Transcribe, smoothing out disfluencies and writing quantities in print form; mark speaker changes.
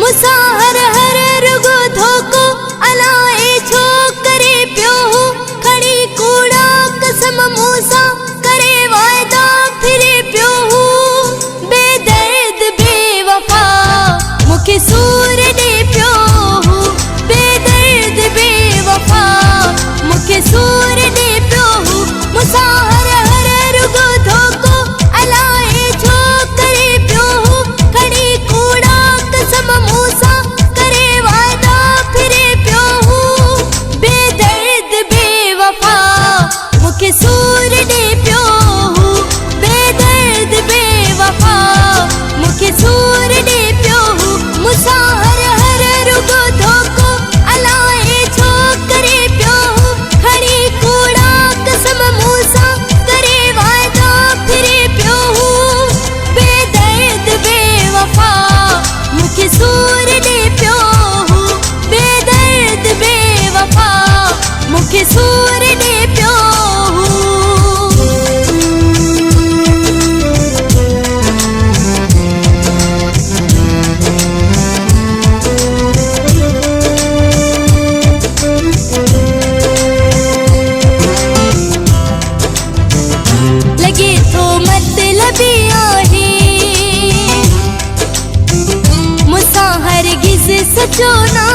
Speaker 1: मुसा हर हर रुगो धोको अलाए छो करे पियो खड़ी कूड़ा कसम मूसा करे वायदा फिरे पियो बेदर्द बेवफा मुखे सूर दे पियो बेदर्द बेवफा मुखे सूर दे पियो मुसा हर हर रुगो धोको अलाए छो करे पियो खड़ी कूड़ा कसम मूसा करे वादा फिरे पियो बेदर्द बेवफा मुखे सूर दे पियो बेदर्द बेवफा मुखे सूर दे पियो मुसा हर हर रुगो धोको अलाए छो करे पियो खड़ी कूड़ा कसम मूसा करे वादा फिरे पियो बेदर्द बेवफा मुखे सूर दे पियो बेदर्द बेवफा मुखे सूर दे पियो लगे तो मतलबी आहे मुसा हरगिज़ सचो ना